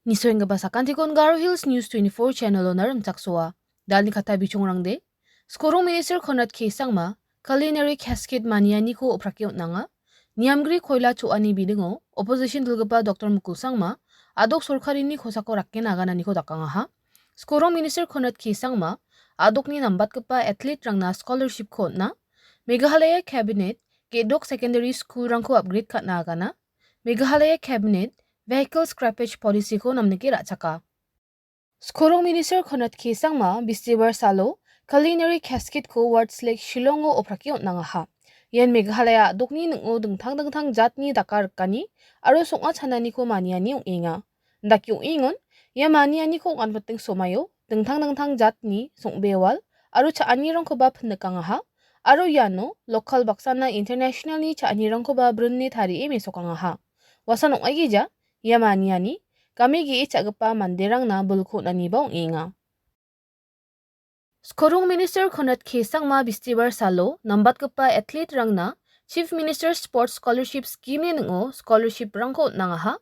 Nisoy nga basakan tikon GARO HILLS NEWS24 channel onar chaksua. Dal ni kata bichong rangde. Skorong minister khonat kesang ma culinary cascade maniani ko oprakyot nanga. Niamgri koila choani bidingo opposition dulgapa Dr. Mukul Sangma adok sorkarini khosako rakken aganani ko dakanga ha. Skorong minister khonat kesang ma adokni nambat kapa athlete rangna scholarship khotna. Meghalaya cabinet kedok secondary school rangko upgrade katna agana. Meghalaya cabinet vehicle scrappage policy ko namniki rachaka. Skorong minister khonat kesangma bistibar salo culinary cascade ko wards lake Shillongo oprakyot nanga ha. Yan Meghalaya dokni ningo dengtang jatni dakar kani aro songa chanani ko maniani inga. Ndak ingon ya maniani ko anpating somayo dengtang jatni songbewal aro chaani rong ko ba phnekanga ha. Aro yano local baksana international ni chaani rong ko ba brunni thari e mesokanga ha. Wasan ongagija Yamaniani, kami gi chagapa manderang na bulko na nibong inga. Skorong minister khonat kesang ma bistibar salo nambat kapa athlete rang na chief minister sports scholarship scheme ni ngo scholarship rang ko nanga ha.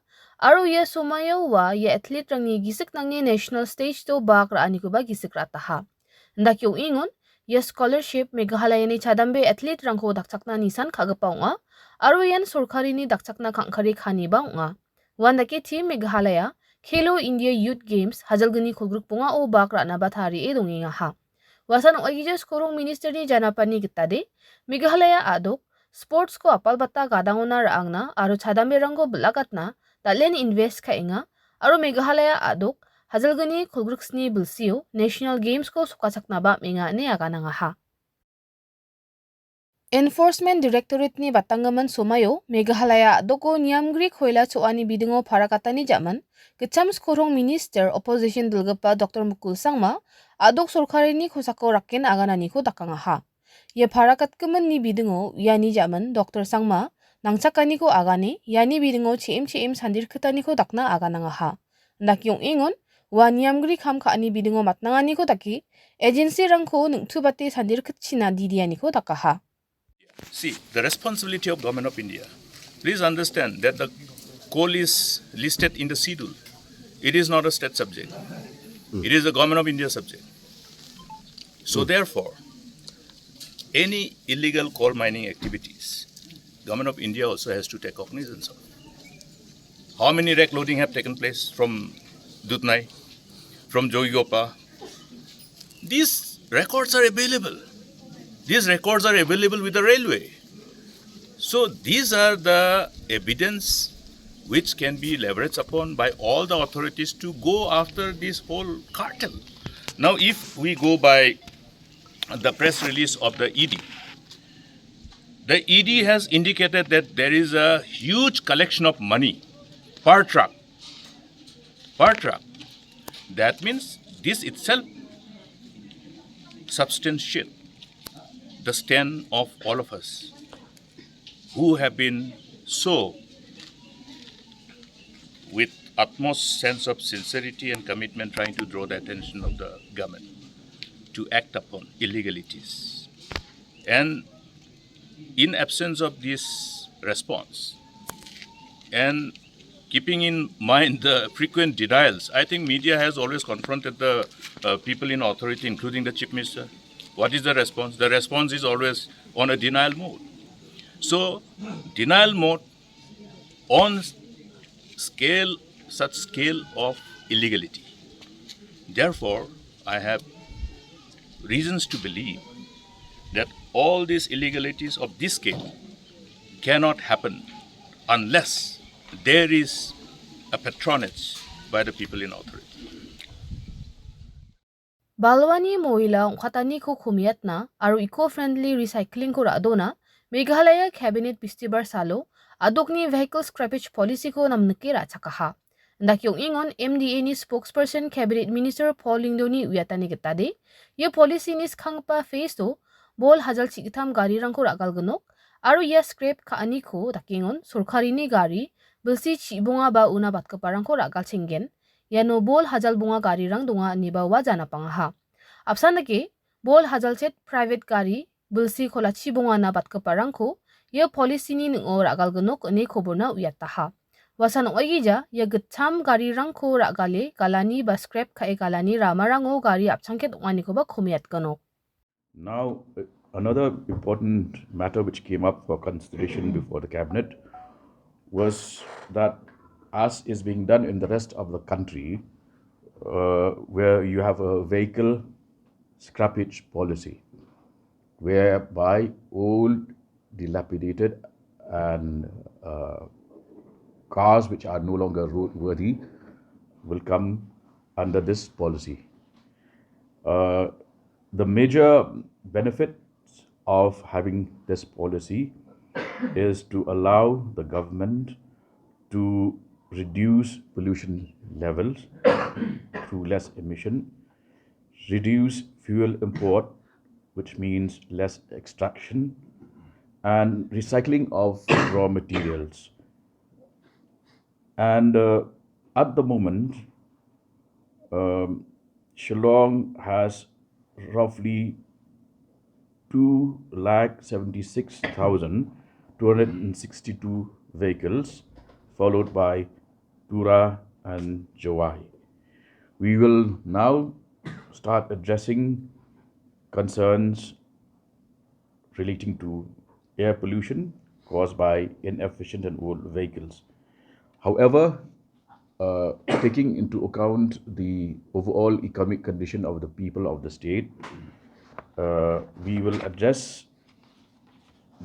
Aro ye sumayo wa ye athlete rang ni gisik nang ni national stage to bak ra ani ko ba gisik rata ha. Ndak yung ingon ye scholarship Meghalaya ni chadambe athlete rang ko dakchakna nisan kagapa nga. Aro yan sorkari ni dakchakna kangkari khani ba nga. Wandake team Meghalaya Khelo India Youth Games hajalgani khulgruk punga o bakra na bathari e donginga ha. Wasan ogija skorong minister ni janapani gitade Meghalaya adok sports ko apal batta gadangona raangna aro chadambe ranggo belagatna talen invest ka inga aro Meghalaya adok hajalgani khulgruksni bilsio National Games ko sukachakna ba menga ne agananga ha. Enforcement Directorate ni batangaman somayo Meghalaya doko niamgri khoila choani bidingo pharakatani jaman kecham skorong minister opposition dulgapa Dr. Mukul Sangma adok sorkari ni khosako rakken aganani ko dakanga ha. Ye pharakatkaman ni bidingo yani jaman Dr. Sangma nangchakani ko agane yani bidingo chem sandir khitani ko dakna agananga ha. Nakyong ingon wa niamgri kham khaani bidingo matnangani ko daki agency rangko nungthubate sandir khitchina didiani ko dakaha. See, the responsibility of Government of India. Please understand that the coal is listed in the schedule. It is not a state subject. It is a Government of India subject. So therefore, any illegal coal mining activities, Government of India also has to take cognizance of. How many wreck loading have taken place from Dutnai, from Jogigopa? These records are available. These records are available with the railway. So these are the evidence which can be leveraged upon by all the authorities to go after this whole cartel. Now if we go by the press release of the ED has indicated that there is a huge collection of money per truck. That means this itself substantiates the stand of all of us who have been so with utmost sense of sincerity and commitment trying to draw the attention of the government to act upon illegalities. And in absence of this response and keeping in mind the frequent denials, I think media has always confronted the people in authority, including the Chief Minister. What is the response? The response is always on a denial mode. So, denial mode on such scale of illegality. Therefore, I have reasons to believe that all these illegalities of this scale cannot happen unless there is a patronage by the people in authority. Balwani moila ongkhatani ko khumiyatna aro eco-friendly recycling ko radona Meghalaya cabinet bistibar salo adokni vehicle scrappage policy ko namniki rachakaha. Ndakyong ingon MDA ni spokesperson cabinet minister Paul Lingdoni uyatani gitade ye policy ni skangpa face to bol hajal chigitam gari rangko ragalganok aro ye scrap ka ani ko dakingon sorkari ni gari bilsi chibonga ba una batkaparang ko ragal chingen yano bol hajal bunga gari rang dunga nibawa jana pangaha. Apsanake bol hajal chet private gari bilsi kholachi bunga na batkaparang ko ye policy ni ngo ragal gunok ne khoborna uyataha. Wasan oigija ya gittam garirangko ra·gale galani ba scrap ka·e galani ramarango gari apchangket ong·anikoba komiatganok. Now, another important matter which came up for consideration before the cabinet was that, as is being done in the rest of the country, where you have a vehicle scrappage policy, whereby old, dilapidated, and cars which are no longer roadworthy will come under this policy. The major benefits of having this policy is to allow the government to reduce pollution levels through less emission, reduce fuel import, which means less extraction, and recycling of raw materials. And at the moment, Shillong has roughly 276,262 vehicles, followed by Tura and Jawai. We will now start addressing concerns relating to air pollution caused by inefficient and old vehicles. However, taking into account the overall economic condition of the people of the state, we will address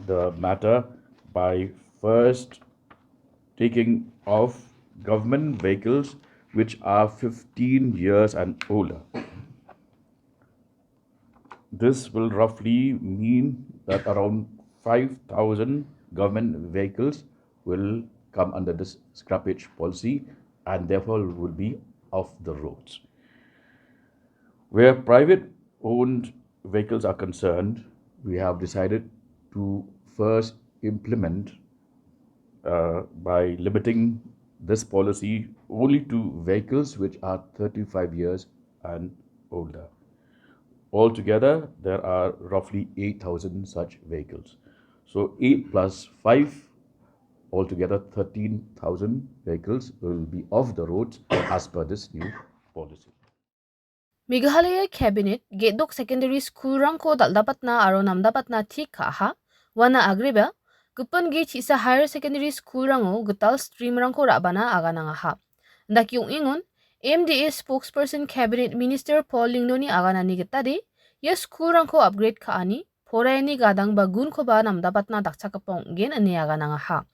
the matter by first taking off government vehicles which are 15 years and older. This will roughly mean that around 5,000 government vehicles will come under this scrappage policy and therefore will be off the roads. Where private owned vehicles are concerned, we have decided to first implement by limiting this policy only to vehicles which are 35 years and older. Altogether, there are roughly 8,000 such vehicles. So 8 plus 5, altogether 13,000 vehicles will be off the roads as per this new policy. Meghalaya Cabinet gedok secondary school rangko daldapatna aro namdapatna thik ka-ha, wana agreba, gupon ge chisa higher secondary school rango getal stream rangko rabana aganangaha. Ndak yung ingon, MDA spokesperson Cabinet Minister Paul Lingnoni aganani getade, ya school rangko upgrade ka-ani, porayani gadang bagun ko ba namdapatna dakchakapong gen ane aganangaha.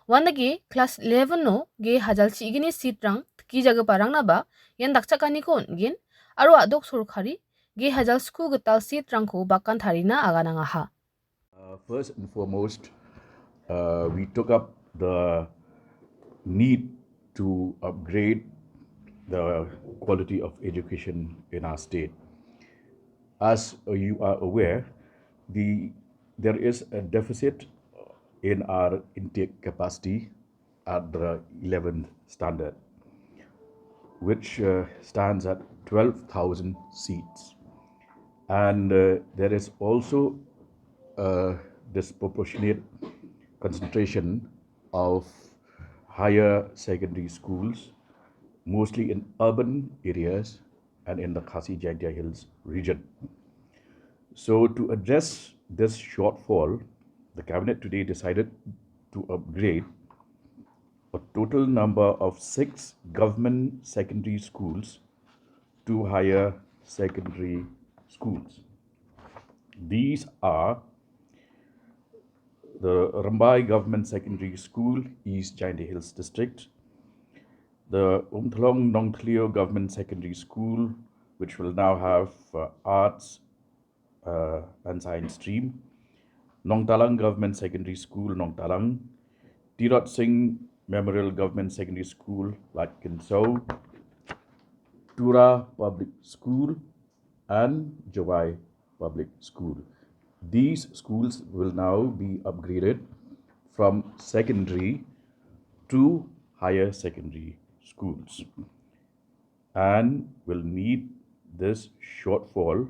Wanage class 11 no ge hajalchi igini seat rang tki jaga parang na ba, yan dakchakani ko gen, aro adok sorkari ge hajal sku getal seat rangko bakan tharina aganangaha. First and foremost, we took up the need to upgrade the quality of education in our state. As you are aware, there is a deficit in our intake capacity at the 11th standard, which stands at 12,000 seats. And there is also a disproportionate concentration of higher secondary schools, mostly in urban areas and in the Khasi Jaintia Hills region. So to address this shortfall, the cabinet today decided to upgrade a total number of 6 government secondary schools to higher secondary schools. These are the Rambai Government Secondary School, East Jaintia Hills District, the Umthlong Nongtleo Government Secondary School, which will now have arts and science stream, Nongtalang Government Secondary School, Nongtalang, Tirot Singh Memorial Government Secondary School, Latkinsau, Tura Public School, and Jawai Public School. These schools will now be upgraded from secondary to higher secondary schools and will meet this shortfall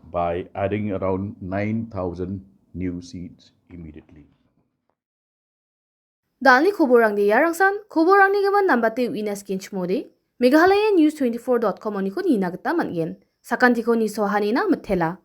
by adding around 9,000 new seats immediately. Dalni khoborang de yarangsan khoborangni gaman nambate winas kinchmode Meghalaya News24.com oni ko ni nagta mangen. Sakantiko ni sohanina matela.